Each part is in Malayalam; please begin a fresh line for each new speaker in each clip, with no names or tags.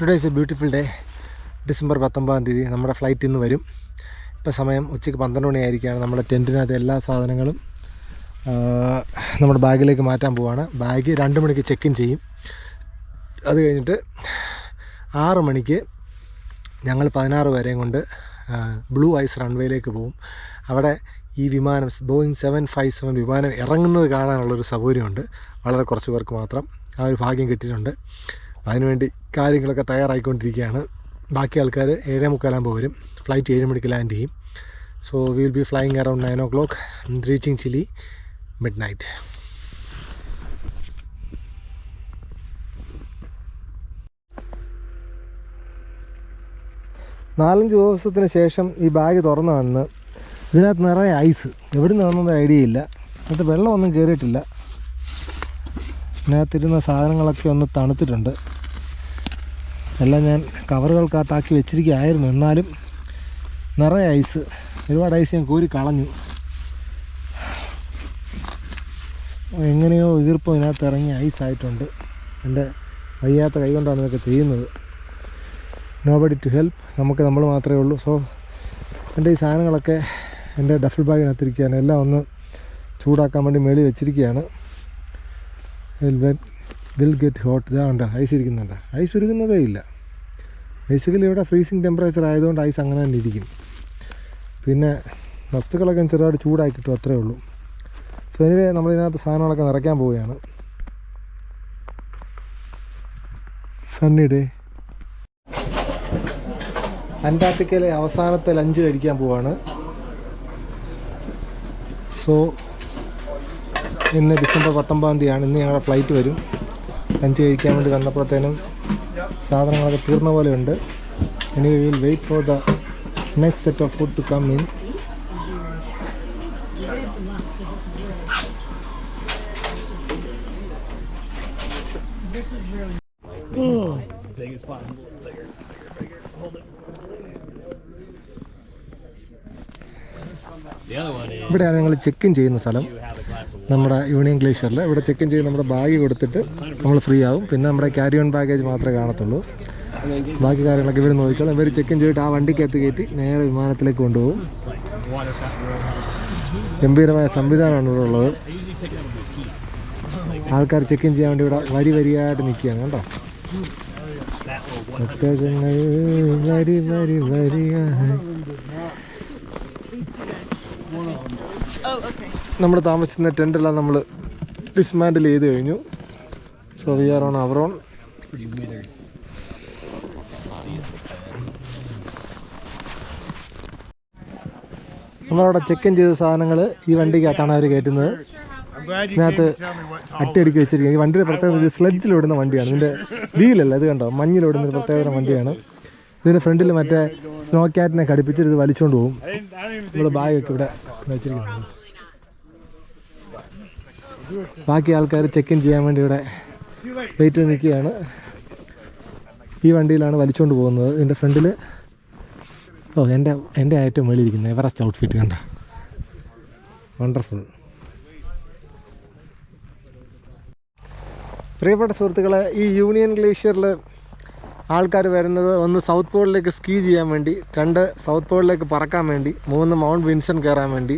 Today is A beautiful day. December 19 നമ്മുടെ ഫ്ലൈറ്റ് ഇന്ന് വരും. ഇപ്പോൾ സമയം ഉച്ചയ്ക്ക് 12 മണിയായിരിക്കുകയാണ്. നമ്മുടെ ടെൻറ്റിനകത്ത് എല്ലാ സാധനങ്ങളും നമ്മുടെ ബാഗിലേക്ക് മാറ്റാൻ പോവുകയാണ്. ബാഗ് 2 മണിക്ക് ചെക്ക് ഇൻ ചെയ്യും. അത് കഴിഞ്ഞിട്ട് 6 മണിക്ക് ഞങ്ങൾ 16 പേരെയും കൊണ്ട് ബ്ലൂ ഐസ് റൺവേയിലേക്ക് പോകും. അവിടെ ഈ വിമാനം ബോയിങ് 757 വിമാനം ഇറങ്ങുന്നത് കാണാനുള്ളൊരു സൗകര്യമുണ്ട്. വളരെ കുറച്ച് പേർക്ക് മാത്രം ആ ഒരു ഭാഗ്യം കിട്ടിയിട്ടുണ്ട്. അതിനുവേണ്ടി കാര്യങ്ങളൊക്കെ തയ്യാറായിക്കൊണ്ടിരിക്കുകയാണ്. ബാക്കി ആൾക്കാർ 7:45 വരും. ഫ്ലൈറ്റ് 7 മണിക്ക് ലാൻഡ് ചെയ്യും. So we will be flying around 9 o'clock, reaching Chile midnight. നാലഞ്ച് ദിവസത്തിന് ശേഷം ഈ ബാഗ് തുറന്നു വന്ന് ഇതിനകത്ത് നിറയെ ഐസ്. എവിടെ നിന്ന് വന്നത് ഐഡിയ ഇല്ല. അതിനകത്ത് വെള്ളമൊന്നും കയറിയിട്ടില്ല. ഇതിനകത്തിരുന്ന സാധനങ്ങളൊക്കെ ഒന്ന് തണുത്തിട്ടുണ്ട്. എല്ലാം ഞാൻ കവറുകൾക്കകത്താക്കി വെച്ചിരിക്കുകയായിരുന്നു. എന്നാലും നിറയെ ഐസ്, ഒരുപാട് ഐസ് ഞാൻ കോരി കളഞ്ഞു. എങ്ങനെയോ ഈർപ്പം ഇതിനകത്ത് ഇറങ്ങി ഐസായിട്ടുണ്ട്. എൻ്റെ വയ്യാത്ത കൈ കൊണ്ടാണ് ഇതൊക്കെ ചെയ്യുന്നത്. Nobody to help. നമ്മൾ മാത്രമേ ഉള്ളൂ. സോ എൻ്റെ ഈ സാധനങ്ങളൊക്കെ എൻ്റെ ഡഫിൾ ബാഗിനകത്തിരിക്കുകയാണ്. എല്ലാം ഒന്ന് ചൂടാക്കാൻ വേണ്ടി മേളിൽ വെച്ചിരിക്കുകയാണ്. Will get hot. ഇതാണ്ട് ഐസ് ഇരിക്കുന്നുണ്ട്. ഐസ് ഉരുകുന്നതേ ഇല്ല. ബേസിക്കലി ഇവിടെ ഫ്രീസിങ് ടെമ്പറേച്ചർ ആയതുകൊണ്ട് ഐസ് അങ്ങനെ തന്നെ ഇരിക്കും. പിന്നെ വസ്തുക്കളൊക്കെ ചെറുതായിട്ട് ചൂടായി കിട്ടും, അത്രേ ഉള്ളൂ. സോ എനിവേ നമ്മളിതിനകത്ത് സാധനങ്ങളൊക്കെ നിറയ്ക്കാൻ പോവുകയാണ്. സണ്ണി ഡേ. അന്റാർട്ടിക്കയിലെ അവസാനത്തെ ലഞ്ച് കഴിക്കാൻ പോവാണ്. സോ ഇന്ന് ഡിസംബർ 19 ഇന്ന് ഞങ്ങളുടെ ഫ്ലൈറ്റ് വരും. ലഞ്ച് കഴിക്കാൻ വേണ്ടി വന്നപ്പോഴത്തേനും സാധനങ്ങളൊക്കെ തീർന്ന പോലെ ഉണ്ട്. ഇനി we will wait for the next set of food to come in. ഇവിടെയാണ് ഞങ്ങൾ ചെക്ക് ഇൻ ചെയ്യുന്ന സ്ഥലം. നമ്മുടെ യൂണിയൻ ഗ്ലേഷ്യറിൽ ഇവിടെ ചെക്ക് ഇൻ ചെയ്ത് നമ്മുടെ ബാഗ് കൊടുത്തിട്ട് നമ്മൾ ഫ്രീ ആവും. പിന്നെ നമ്മുടെ ക്യാരി ഓൺ ബാഗേജ് മാത്രമേ കാണത്തുള്ളൂ. ബാക്കി കാര്യങ്ങളൊക്കെ ഇവർ നോക്കിക്കോളും. ഇവർ ചെക്ക് ഇൻ ചെയ്തിട്ട് ആ വണ്ടിക്കകത്ത് കയറ്റി നേരെ വിമാനത്തിലേക്ക് കൊണ്ടുപോകും. ഗംഭീരമായ സംവിധാനമാണ് ഇവിടെ ഉള്ളത്. ആൾക്കാർ ചെക്ക് ഇൻ ചെയ്യാൻ വേണ്ടി ഇവിടെ വരിയായിട്ട് നിൽക്കുകയാണ്. കേട്ടോ, ഒട്ടകങ്ങൾ വരിയായി. നമ്മൾ താമസിക്കുന്ന ടെൻ്റെല്ലാം നമ്മൾ ഡിസ്മാൻഡിൽ ചെയ്ത് കഴിഞ്ഞു. So we are on our own. നമ്മളവിടെ ചെക്ക് ഇൻ ചെയ്ത സാധനങ്ങൾ ഈ വണ്ടിക്കകത്താണ് അവർ കയറ്റുന്നത്. ഇതിനകത്ത് അട്ടിയടിക്ക് വെച്ചിരിക്കുന്നത്. ഈ വണ്ടിയുടെ പ്രത്യേകത സ്ലെഡ്ജിലോടുന്ന വണ്ടിയാണ്. ഇതിൻ്റെ വീലല്ല, ഇത് കണ്ടോ, മഞ്ഞിലോടുന്ന ഒരു പ്രത്യേകത വണ്ടിയാണ്. ഇതിൻ്റെ ഫ്രണ്ടിൽ മറ്റേ സ്നോ ക്യാറ്റിനെ ഘടിപ്പിച്ചിട്ട് ഇത് വലിച്ചുകൊണ്ട് പോകും. നമ്മൾ ബാഗൊക്കെ ഇവിടെ വെച്ചിരിക്കുന്നത്. ബാക്കി ആൾക്കാർ ചെക്ക് ഇൻ ചെയ്യാൻ വേണ്ടി ഇവിടെ വെയിറ്റ് ചെയ്ത് നിൽക്കുകയാണ്. ഈ വണ്ടിയിലാണ് വലിച്ചുകൊണ്ട് പോകുന്നത്. ഇതിൻ്റെ ഫ്രണ്ടിൽ എൻ്റെ ഏറ്റവും വെളിയിരിക്കുന്നത് എവറസ്റ്റ് ഔട്ട്ഫിറ്റ് കണ്ട, വണ്ടർഫുൾ. പ്രിയപ്പെട്ട സുഹൃത്തുക്കളെ, ഈ യൂണിയൻ ഗ്ലേഷ്യറിൽ ആൾക്കാർ വരുന്നത് ഒന്ന് സൗത്ത് പോളിലേക്ക് സ്കീ ചെയ്യാൻ വേണ്ടി, 2 സൗത്ത് പോളിലേക്ക് പറക്കാൻ വേണ്ടി, 3 മൗണ്ട് വിൻസൺ കയറാൻ വേണ്ടി,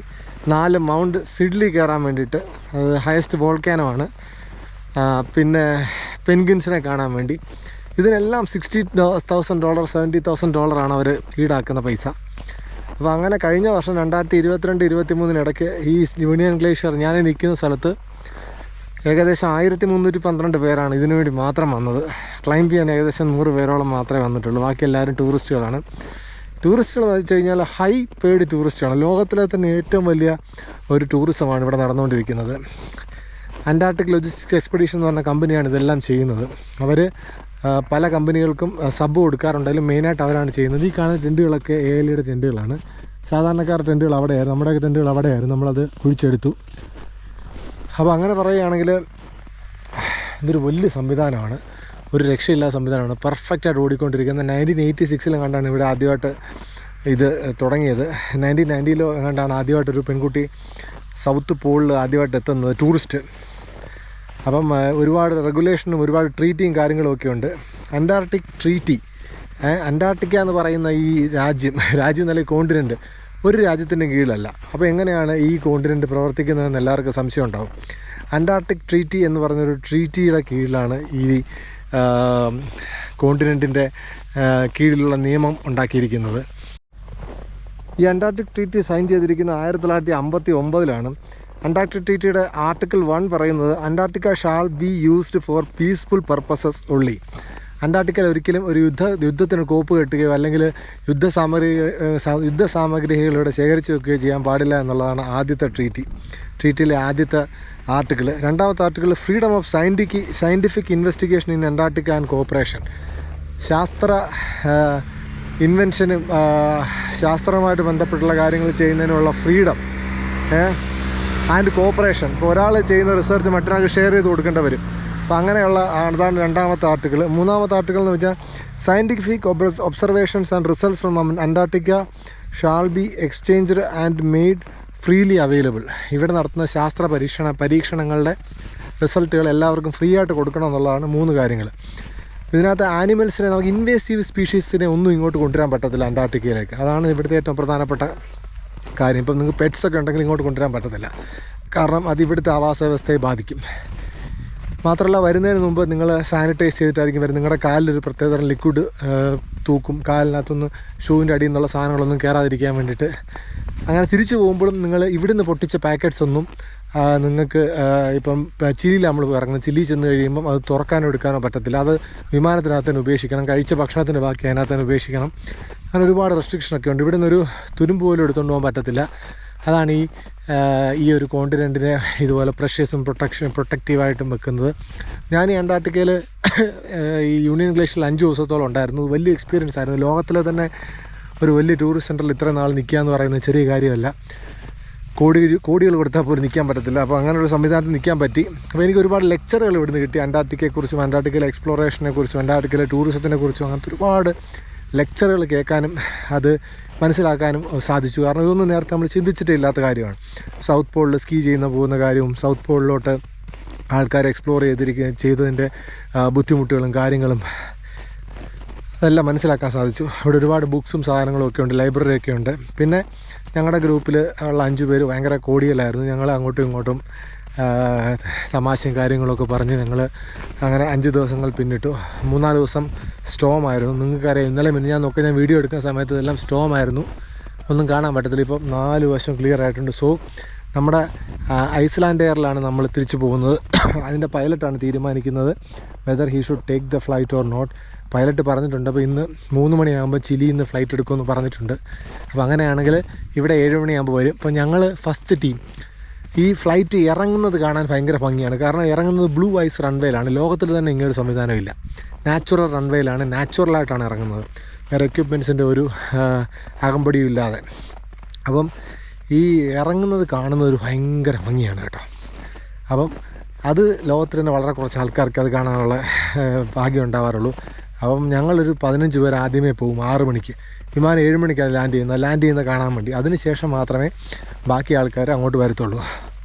4 മൗണ്ട് സിഡ്ലി കയറാൻ വേണ്ടിയിട്ട്. അത് ഹയസ്റ്റ് വോൾക്കാനോ ആണ്. പിന്നെ പെൻഗ്വിൻസിനെ കാണാൻ വേണ്ടി. ഇതിനെല്ലാം $60,000 $70,000 അവർ ഈടാക്കുന്ന പൈസ. അപ്പോൾ അങ്ങനെ കഴിഞ്ഞ വർഷം 2022-23 ഇടയ്ക്ക് ഈ യൂണിയൻ ഗ്ലേഷ്യർ ഞാൻ നിൽക്കുന്ന സ്ഥലത്ത് ഏകദേശം 1312 പേരാണ് ഇതിനു വേണ്ടി മാത്രം വന്നത്. ക്ലൈംബ് ചെയ്യാൻ ഏകദേശം 100 പേരോളം മാത്രമേ വന്നിട്ടുള്ളൂ. ബാക്കി എല്ലാവരും ടൂറിസ്റ്റുകളാണ്. ടൂറിസ്റ്റുകൾ എന്ന് വെച്ച് കഴിഞ്ഞാൽ ഹൈ പെയ്ഡ് ടൂറിസ്റ്റാണ്. ലോകത്തിലെ തന്നെ ഏറ്റവും വലിയ ഒരു ടൂറിസമാണ് ഇവിടെ നടന്നുകൊണ്ടിരിക്കുന്നത്. അന്റാർട്ടിക് ലോജിസ്റ്റിക്സ് എക്സ്പെഡീഷൻ എന്ന് പറഞ്ഞ കമ്പനിയാണ് ഇതെല്ലാം ചെയ്യുന്നത്. അവർ പല കമ്പനികൾക്കും സബ് കൊടുക്കാറുണ്ടെങ്കിലും മെയിനായിട്ട് അവരാണ് ചെയ്യുന്നത്. ഈ കാണുന്ന ടെൻറ്റുകളൊക്കെ ALEയുടെ ടെൻറ്റുകളാണ്. സാധാരണക്കാരുടെ ടെൻറ്റുകൾ അവിടെയായിരുന്നു, നമ്മുടെ ടെൻറ്റുകൾ അവിടെയായിരുന്നു. നമ്മളത് കുഴിച്ചെടുത്തു. അപ്പോൾ അങ്ങനെ പറയുകയാണെങ്കിൽ ഇതൊരു വലിയ സംവിധാനമാണ്, ഒരു രക്ഷയില്ലാത്ത സംവിധാനമാണ്. പെർഫെക്റ്റായിട്ട് ഓടിക്കൊണ്ടിരിക്കുന്ന 1986 കണ്ടാണ് ഇവിടെ ആദ്യമായിട്ട് ഇത് തുടങ്ങിയത്. 1990 കണ്ടാണ് ആദ്യമായിട്ടൊരു പെൺകുട്ടി സൗത്ത് പോളിൽ ആദ്യമായിട്ട് എത്തുന്നത്, ടൂറിസ്റ്റ്. അപ്പം ഒരുപാട് റെഗുലേഷനും ഒരുപാട് ട്രീറ്റിങ് കാര്യങ്ങളും ഒക്കെ ഉണ്ട്. Antarctic treaty. അന്റാർട്ടിക്ക എന്ന് പറയുന്ന ഈ രാജ്യം എന്നല്ല കോണ്ടിനെൻറ്റ് ഒരു രാജ്യത്തിൻ്റെ കീഴിലല്ല. അപ്പോൾ എങ്ങനെയാണ് ഈ കോണ്ടിനെൻറ്റ് പ്രവർത്തിക്കുന്നതെന്ന് എല്ലാവർക്കും സംശയം ഉണ്ടാവും. അന്റാർട്ടിക് ട്രീറ്റി എന്ന് പറഞ്ഞൊരു ട്രീറ്റിയുടെ കീഴിലാണ് ഈ കോണ്ടിനെൻറ്റിൻ്റെ കീഴിലുള്ള നിയമം ഉണ്ടാക്കിയിരിക്കുന്നത്. ഈ അന്റാർട്ടിക് ട്രീറ്റി സൈൻ ചെയ്തിരിക്കുന്നത് 1959 അന്റാർട്ടിക് ട്രീറ്റിയുടെ ആർട്ടിക്കിൾ 1 പറയുന്നത് Antarctica shall be used for peaceful purposes only. അന്റാർട്ടിക്കയിൽ ഒരിക്കലും ഒരു യുദ്ധത്തിന് കോപ്പ് കെട്ടുകയോ അല്ലെങ്കിൽ യുദ്ധസാമഗ്രികളുടെ ശേഖരിച്ച് വെക്കുകയോ ചെയ്യാൻ പാടില്ല എന്നുള്ളതാണ് ആദ്യത്തെ ട്രീറ്റിയിലെ ആദ്യത്തെ ആർട്ടിക്കിൾ. രണ്ടാമത്തെ article freedom of scientific investigation in Antarctica and cooperation. ഇൻവെൻഷനും ശാസ്ത്രവുമായിട്ട് ബന്ധപ്പെട്ടുള്ള കാര്യങ്ങൾ ചെയ്യുന്നതിനുള്ള ഫ്രീഡം ആൻഡ് കോപ്പറേഷൻ. ഇപ്പോൾ ഒരാൾ ചെയ്യുന്ന റിസർച്ച് മറ്റൊരാൾക്ക് ഷെയർ ചെയ്ത് കൊടുക്കേണ്ടി വരും. അപ്പോൾ അങ്ങനെയുള്ള അതാണ് രണ്ടാമത്തെ ആർട്ടിക്കിൾ. മൂന്നാമത്തെ ആർട്ടിക്കിൾ എന്ന് വെച്ചാൽ scientific observations and results from Antarctica shall B exchanged and made freely available. ഇവിടെ നടത്തുന്ന ശാസ്ത്ര പരീക്ഷണങ്ങളുടെ റിസൾട്ടുകൾ എല്ലാവർക്കും ഫ്രീ ആയിട്ട് കൊടുക്കണം എന്നുള്ളതാണ് 3 കാര്യങ്ങൾ. ഇതിനകത്ത് ആനിമൽസിനെ നമുക്ക് ഇൻവേസീവ് സ്പീഷീസിനെ ഒന്നും ഇങ്ങോട്ട് കൊണ്ടുവരാൻ പറ്റത്തില്ല അന്റാർട്ടിക്കയിലേക്ക്. അതാണ് ഇവിടുത്തെ ഏറ്റവും പ്രധാനപ്പെട്ട കാര്യം. ഇപ്പം നിങ്ങൾക്ക് പെറ്റ്സൊക്കെ ഉണ്ടെങ്കിൽ ഇങ്ങോട്ട് കൊണ്ടുവരാൻ പറ്റത്തില്ല, കാരണം അത് ഇവിടുത്തെ ആവാസ വ്യവസ്ഥയെ ബാധിക്കും. മാത്രമല്ല വരുന്നതിന് മുമ്പ് നിങ്ങൾ സാനിറ്റൈസ് ചെയ്തിട്ടായിരിക്കും വരുന്നത്. നിങ്ങളുടെ കാലിലൊരു പ്രത്യേകതരം ലിക്വിഡ് തൂക്കും, കാലിനകത്തൊന്ന് ഷൂവിൻ്റെ അടിയിൽ നിന്നുള്ള സാധനങ്ങളൊന്നും കയറാതിരിക്കാൻ വേണ്ടിയിട്ട്. അങ്ങനെ തിരിച്ചു പോകുമ്പോഴും നിങ്ങൾ ഇവിടുന്ന് പൊട്ടിച്ച പാക്കറ്റ്സ് ഒന്നും നിങ്ങൾക്ക് ഇപ്പം ചില്ലിയിൽ നമ്മൾ ഇറങ്ങുന്നത്, ചില്ലി ചെന്ന് കഴിയുമ്പം അത് തുറക്കാനോ എടുക്കാനോ പറ്റത്തില്ല. അത് വിമാനത്തിനകത്ത് തന്നെ ഉപേക്ഷിക്കണം. കഴിച്ച ഭക്ഷണത്തിൻ്റെ ബാക്കി അതിനകത്ത് തന്നെ ഉപേക്ഷിക്കണം. അങ്ങനെ ഒരുപാട് റെസ്ട്രിക്ഷനൊക്കെ ഉണ്ട്. ഇവിടുന്ന് ഒരു തുരുമ്പ് പോലും എടുത്തുകൊണ്ട് പോകാൻ പറ്റത്തില്ല. അതാണ് ഈ ഒരു കോണ്ടിനെൻറ്റിനെ ഇതുപോലെ പ്രഷ്യസും പ്രൊട്ടക്റ്റീവായിട്ടും വെക്കുന്നത്. ഞാൻ ഈ അന്റാർട്ടിക്കയിൽ ഈ യൂണിയൻ ഗ്ലേഷ്യറിൽ 5 ദിവസത്തോളം ഉണ്ടായിരുന്നു. വലിയ എക്സ്പീരിയൻസ് ആയിരുന്നു. ലോകത്തിലെ തന്നെ ഒരു വലിയ ടൂറിസ്റ്റ് സെൻറ്ററിൽ ഇത്രയും നാൾ നിൽക്കുക എന്ന് പറയുന്നത് ചെറിയ കാര്യമല്ല. കോടികൾ കൊടുത്താൽ പോലും നിൽക്കാൻ പറ്റത്തില്ല. അപ്പോൾ അങ്ങനെയുള്ള സംവിധാനത്തിൽ നിൽക്കാൻ പറ്റി. അപ്പോൾ എനിക്ക് ഒരുപാട് ലെക്ചറുകൾ ഇവിടുന്ന് കിട്ടി. അന്റാർട്ടിക്കയെക്കുറിച്ചും അന്റാർട്ടിക്കയിലെ എക്സ്പ്ലോറേഷനെക്കുറിച്ചും അന്റാർട്ടിക്കയിലെ ടൂറിസത്തിനെക്കുറിച്ചും അങ്ങനത്തെ ഒരുപാട് ലെക്ചറുകൾ കേൾക്കാനും അത് മനസ്സിലാക്കാനും സാധിച്ചു. കാരണം ഇതൊന്നും നേരത്തെ നമ്മൾ ചിന്തിച്ചിട്ടേ ഇല്ലാത്ത കാര്യമാണ്. സൗത്ത് പോളിൽ സ്കീ പോകുന്ന കാര്യവും സൗത്ത് പോളിലോട്ട് ആൾക്കാർ എക്സ്പ്ലോർ ചെയ്തതിൻ്റെ ബുദ്ധിമുട്ടുകളും കാര്യങ്ങളും അതെല്ലാം മനസ്സിലാക്കാൻ സാധിച്ചു. ഇവിടെ ഒരുപാട് ബുക്സും സാധനങ്ങളും ഒക്കെ ഉണ്ട്, ലൈബ്രറിയൊക്കെ ഉണ്ട്. പിന്നെ ഞങ്ങളുടെ ഗ്രൂപ്പിൽ ഉള്ള 5 പേര് ഭയങ്കര കോടിയലായിരുന്നു. ഞങ്ങൾ അങ്ങോട്ടും ഇങ്ങോട്ടും തമാശയും കാര്യങ്ങളൊക്കെ പറഞ്ഞ് ഞങ്ങൾ അങ്ങനെ 5 ദിവസങ്ങൾ പിന്നിട്ടു. 3-4 ദിവസം സ്റ്റോമായിരുന്നു. നിങ്ങൾക്കറിയാം, ഇന്നലെ ഞാൻ വീഡിയോ എടുക്കുന്ന സമയത്ത് ഇതെല്ലാം സ്റ്റോമായിരുന്നു, ഒന്നും കാണാൻ പറ്റത്തില്ല. ഇപ്പം 4 വശം ക്ലിയർ ആയിട്ടുണ്ട്. സോ നമ്മുടെ ഐസ്ലാൻഡ് എയറിലാണ് നമ്മൾ തിരിച്ചു പോകുന്നത്. അതിൻ്റെ പൈലറ്റാണ് തീരുമാനിക്കുന്നത് whether he should take the flight or not. Pilot പറഞ്ഞിട്ടുണ്ട്. അപ്പോൾ ഇന്ന് 3 മണിയാകുമ്പോൾ ചിലിയിൽ നിന്ന് ഫ്ലൈറ്റ് എടുക്കുമെന്ന് പറഞ്ഞിട്ടുണ്ട്. അപ്പോൾ അങ്ങനെയാണെങ്കിൽ ഇവിടെ 7 മണിയാകുമ്പോൾ വരും. അപ്പോൾ ഞങ്ങൾ ഫസ്റ്റ് ടീം. ഈ ഫ്ലൈറ്റ് ഇറങ്ങുന്നത് കാണാൻ ഭയങ്കര ഭംഗിയാണ്. കാരണം ഇറങ്ങുന്നത് ബ്ലൂ ഐസ് റൺവേയിലാണ്. ലോകത്തിൽ തന്നെ ഇങ്ങനൊരു സംവിധാനമില്ല. നാച്ചുറൽ റൺവേയിലാണ്, നാച്ചുറലായിട്ടാണ് ഇറങ്ങുന്നത്. വേറെ എക്യുപ്മെൻറ്റ്സിൻ്റെ ഒരു അകമ്പടിയും ഇല്ലാതെ. അപ്പം ഈ ഇറങ്ങുന്നത് കാണുന്നത് ഒരു ഭയങ്കര ഭംഗിയാണ് കേട്ടോ. അപ്പം അത് ലോകത്തിൽ തന്നെ വളരെ കുറച്ച് ആൾക്കാർക്ക് അത് കാണാനുള്ള ഭാഗ്യം ഉണ്ടാവാറുള്ളൂ. അപ്പം ഞങ്ങളൊരു 15 പേർ ആദ്യമേ പോകും. 6 മണിക്ക് വിമാനം 7 മണിക്കാണ് ലാൻഡ് ചെയ്യുന്നത് കാണാൻ വേണ്ടി. അതിനുശേഷം മാത്രമേ ബാക്കി ആൾക്കാർ അങ്ങോട്ട് വരത്തുള്ളൂ.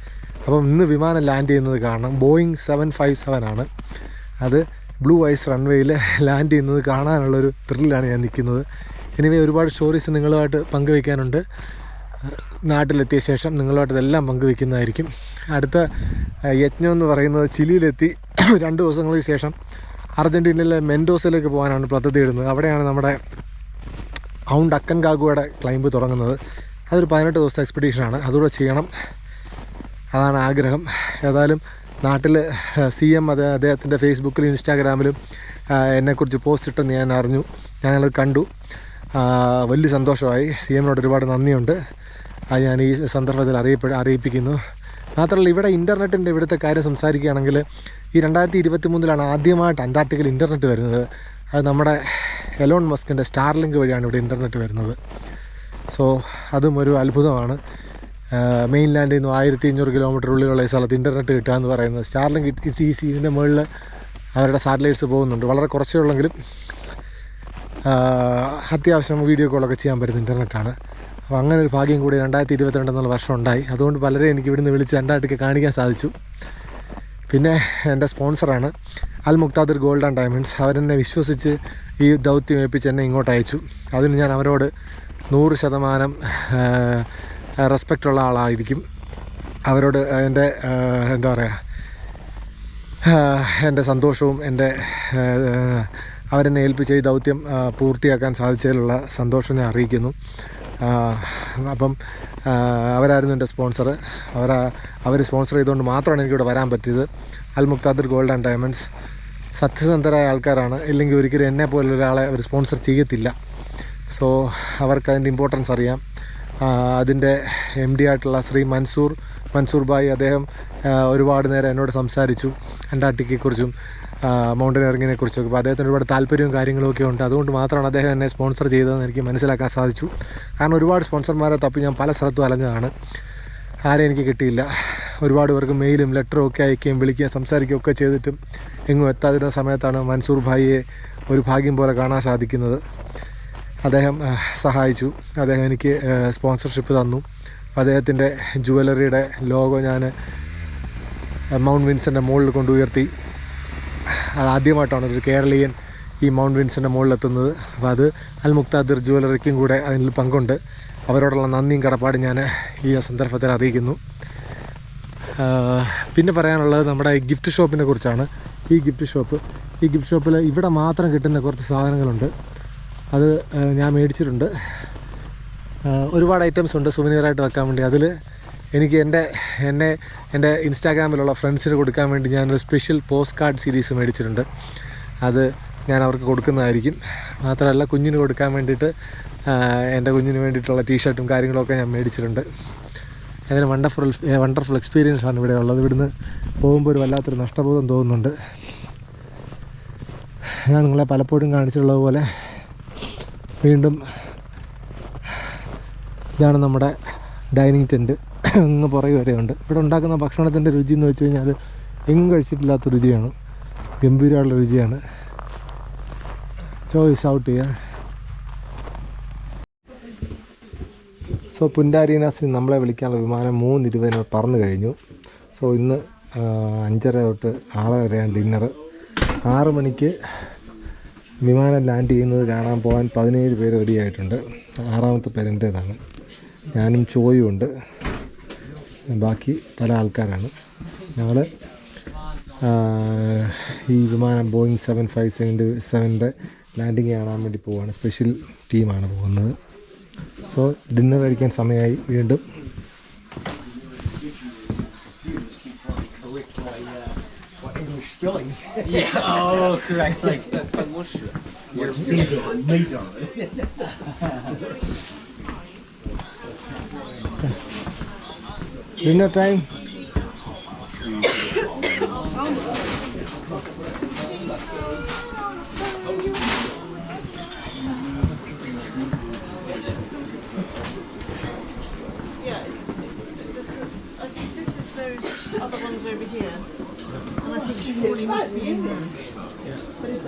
അപ്പം ഇന്ന് വിമാനം ലാൻഡ് ചെയ്യുന്നത് കാണണം. ബോയിങ് 757 ആണ്. അത് ബ്ലൂ ഐസ് റൺവേയിൽ ലാൻഡ് ചെയ്യുന്നത് കാണാനുള്ളൊരു ത്രില്ലാണ് ഞാൻ നിൽക്കുന്നത്. എനിവേ ഒരുപാട് സ്റ്റോറീസ് നിങ്ങളുമായിട്ട് പങ്കുവയ്ക്കാനുണ്ട്. നാട്ടിലെത്തിയ ശേഷം നിങ്ങളുമായിട്ട് ഇതെല്ലാം പങ്കുവയ്ക്കുന്നതായിരിക്കും. അടുത്ത യജ്ഞം എന്ന് പറയുന്നത് ചിലിയിലെത്തി 2 ദിവസങ്ങൾക്ക് ശേഷം അർജൻറ്റീനയിലെ മെൻഡോസയിലേക്ക് പോകാനാണ് പദ്ധതി ഇടുന്നത്. അവിടെയാണ് നമ്മുടെ മൗണ്ട് അക്കൻകാഗുവയുടെ ക്ലൈംബ് തുടങ്ങുന്നത്. അതൊരു 18 ദിവസത്തെ എക്സ്പെഡീഷനാണ്. അതുകൂടെ ചെയ്യണം, അതാണ് ആഗ്രഹം. ഏതായാലും നാട്ടിൽ CM അദ്ദേഹത്തിൻ്റെ ഫേസ്ബുക്കിലും ഇൻസ്റ്റാഗ്രാമിലും എന്നെക്കുറിച്ച് പോസ്റ്റ് ഇട്ടെന്ന് ഞാൻ അറിഞ്ഞു. ഞാനത് കണ്ടു. വലിയ സന്തോഷമായി. CMനോട് ഒരുപാട് നന്ദിയുണ്ട്. അത് ഞാൻ ഈ സന്ദർഭത്തിൽ അറിയിപ്പിക്കുന്നു. മാത്രമല്ല ഇവിടെ ഇൻ്റർനെറ്റിൻ്റെ ഇവിടുത്തെ കാര്യം സംസാരിക്കുകയാണെങ്കിൽ ഈ 2023 ആദ്യമായിട്ട് അന്റാർട്ടിക്കയിൽ ഇൻ്റർനെറ്റ് വരുന്നത്. അത് നമ്മുടെ എലോൺ മസ്കിൻ്റെ സ്റ്റാർലിങ്ക് വഴിയാണ് ഇവിടെ ഇൻ്റർനെറ്റ് വരുന്നത്. സോ അതും ഒരു അത്ഭുതമാണ്. മെയിൻലാൻഡിൽ നിന്ന് 1500 കിലോമീറ്റർ ഉള്ളിലുള്ള ഈ സ്ഥലത്ത് ഇൻ്റർനെറ്റ് കിട്ടുക എന്ന് പറയുന്നത്. Starlink easy. ഇതിൻ്റെ മുകളിൽ അവരുടെ സാറ്റലൈറ്റ്സ് പോകുന്നുണ്ട്. വളരെ കുറച്ചേ ഉള്ളെങ്കിലും അത്യാവശ്യം വീഡിയോ കോളൊക്കെ ചെയ്യാൻ പറ്റുന്ന ഇൻ്റർനെറ്റാണ്. അപ്പോൾ അങ്ങനെ ഒരു ഭാഗ്യം കൂടി 2022 എന്നുള്ള വർഷം ഉണ്ടായി. അതുകൊണ്ട് പലരെ എനിക്ക് ഇവിടുന്ന് വിളിച്ച് അന്റാർട്ടിക്ക കാണിക്കാൻ സാധിച്ചു. പിന്നെ എൻ്റെ സ്പോൺസറാണ് അൽ മുക്താദിർ ഗോൾഡ് ആൻഡ് ഡയമണ്ട്സ് അവരെന്നെ വിശ്വസിച്ച് ഈ ദൗത്യം ഏൽപ്പിച്ച് എന്നെ ഇങ്ങോട്ട് അയച്ചു. അതിന് ഞാൻ അവരോട് 100% റെസ്പെക്റ്റുള്ള ആളായിരിക്കും. അവരോട് എൻ്റെ എന്താ പറയുക, എൻ്റെ സന്തോഷവും അവരെന്നെ ഏൽപ്പിച്ച ഈ ദൗത്യം പൂർത്തിയാക്കാൻ സാധിച്ചതിലുള്ള സന്തോഷം ഞാൻ അറിയിക്കുന്നു. അപ്പം അവരായിരുന്നു എൻ്റെ സ്പോൺസർ. അവർ സ്പോൺസർ ചെയ്തുകൊണ്ട് മാത്രമാണ് എനിക്കിവിടെ വരാൻ പറ്റിയത്. അൽ മുക്താദിർ ഗോൾഡ് ആൻഡ് ഡയമണ്ട്സ് സത്യസന്ധരായ ആൾക്കാരാണ്. ഇല്ലെങ്കിൽ ഒരിക്കലും എന്നെ പോലെ ഒരാളെ അവർ സ്പോൺസർ ചെയ്യത്തില്ല. സോ അവർക്ക് അതിൻ്റെ ഇമ്പോർട്ടൻസ് അറിയാം. അതിൻ്റെ MD ആയിട്ടുള്ള ശ്രീ മൻസൂർ ഭായ്, അദ്ദേഹം ഒരുപാട് നേരം എന്നോട് സംസാരിച്ചു അന്റാർട്ടിക്കയെക്കുറിച്ചും മൗണ്ടനറിങ്ങിനെ കുറിച്ചൊക്കെ. അപ്പോൾ അദ്ദേഹത്തിന് ഒരുപാട് താല്പര്യവും കാര്യങ്ങളൊക്കെ ഉണ്ട്. അതുകൊണ്ട് മാത്രമാണ് അദ്ദേഹം എന്നെ സ്പോൺസർ ചെയ്തതെന്ന് എനിക്ക് മനസ്സിലാക്കാൻ സാധിച്ചു. കാരണം ഒരുപാട് സ്പോൺസർമാരെ തപ്പി ഞാൻ പല സ്ഥലത്തും അലഞ്ഞതാണ്. ആരെയും എനിക്ക് കിട്ടിയില്ല. ഒരുപാട് പേർക്ക് മെയിലും ലെറ്ററും ഒക്കെ അയക്കുകയും വിളിക്കുകയും സംസാരിക്കുകയും ഒക്കെ ചെയ്തിട്ടും എങ്ങും എത്താതിരുന്ന സമയത്താണ് മൻസൂർ ഭായിയെ ഒരു ഭാഗ്യം പോലെ കാണാൻ സാധിക്കുന്നത്. അദ്ദേഹം സഹായിച്ചു. അദ്ദേഹം എനിക്ക് സ്പോൺസർഷിപ്പ് തന്നു. അദ്ദേഹത്തിൻ്റെ ജുവലറിയുടെ ലോഗോ ഞാൻ മൗണ്ട് വിൻസൻ്റെ മുകളിൽ കൊണ്ടുയർത്തി. അതാദ്യമായിട്ടാണ് ഒരു കേരളീയൻ ഈ മൗണ്ട് വിൻസൻ്റെ മുകളിലെത്തുന്നത്. അപ്പോൾ അത് അൽ മുക്താദിർ ജുവലറിക്കും കൂടെ അതിൽ പങ്കുണ്ട്. അവരോടുള്ള നന്ദിയും കടപ്പാടും ഞാൻ ഈ സന്ദർഭത്തിൽ അറിയിക്കുന്നു. പിന്നെ പറയാനുള്ളത് നമ്മുടെ ഗിഫ്റ്റ് ഷോപ്പിനെ കുറിച്ചാണ്. ഈ ഗിഫ്റ്റ് ഷോപ്പിൽ ഇവിടെ മാത്രം കിട്ടുന്ന കുറച്ച് സാധനങ്ങളുണ്ട്. അത് ഞാൻ മേടിച്ചിട്ടുണ്ട്. ഒരുപാട് ഐറ്റംസ് ഉണ്ട് സുവനീറായിട്ട് വെക്കാൻ വേണ്ടി. അതിൽ എനിക്ക് എൻ്റെ ഇൻസ്റ്റാഗ്രാമിലുള്ള ഫ്രണ്ട്സിന് കൊടുക്കാൻ വേണ്ടി ഞാനൊരു സ്പെഷ്യൽ പോസ്റ്റ് കാർഡ് സീരീസ് മേടിച്ചിട്ടുണ്ട്. അത് ഞാൻ അവർക്ക് കൊടുക്കുന്നതായിരിക്കും. മാത്രമല്ല കുഞ്ഞിന് കൊടുക്കാൻ വേണ്ടിയിട്ട് എൻ്റെ കുഞ്ഞിന് വേണ്ടിയിട്ടുള്ള ടീഷർട്ടും കാര്യങ്ങളൊക്കെ ഞാൻ മേടിച്ചിട്ടുണ്ട്. അതിന് വണ്ടർഫുൾ എക്സ്പീരിയൻസ് ആണ് ഇവിടെ ഉള്ളത്. ഇവിടുന്ന് പോകുമ്പോൾ ഒരു വല്ലാത്തൊരു നഷ്ടബോധം തോന്നുന്നുണ്ട്. ഞാൻ നിങ്ങളെ പലപ്പോഴും കാണിച്ചിട്ടുള്ളതുപോലെ വീണ്ടും ഇതാണ് നമ്മുടെ ഡൈനിങ് ടെൻറ്റ്. ഇങ്ങ് പുറകെ വരെയുണ്ട്. ഇവിടെ ഉണ്ടാക്കുന്ന ഭക്ഷണത്തിൻ്റെ രുചി എന്ന് വെച്ച് കഴിഞ്ഞാൽ എങ്ങും കഴിച്ചിട്ടില്ലാത്ത രുചിയാണ്. ഗംഭീരമുള്ള രുചിയാണ്. ചോയ്സ് ഔട്ട് ചെയ്യാൻ. സോ പുൻഡാരീനാസിന് നമ്മളെ വിളിക്കാനുള്ള വിമാനം 3:20 പറന്നു കഴിഞ്ഞു. സോ ഇന്ന് 5:30 തൊട്ട് 6 വരെയാണ് ഡിന്നർ. 6 മണിക്ക് വിമാനം ലാൻഡ് ചെയ്യുന്നത് കാണാൻ പോകാൻ 17 പേര് റെഡിയായിട്ടുണ്ട്. 6ാമത്തെ പേരെൻ്റേതാണ്. ഞാനും ചോയും ഉണ്ട്. ബാക്കി പല ആൾക്കാരാണ്. ഞങ്ങൾ ഈ വിമാനം ബോയിങ് 757 ലാൻഡിങ് കാണാൻ വേണ്ടി പോവുകയാണ്. സ്പെഷ്യൽ ടീമാണ് പോകുന്നത്. സോ ഡിന്നർ കഴിക്കാൻ സമയമായി. വീണ്ടും dinner time.
Other ones over here, and I think the morning was in the evening. But it's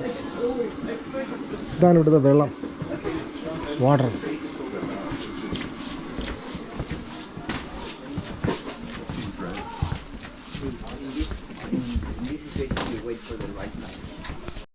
ഇതാണ് ഇവിടുത്തെ വെള്ളം, വാട്ടർ.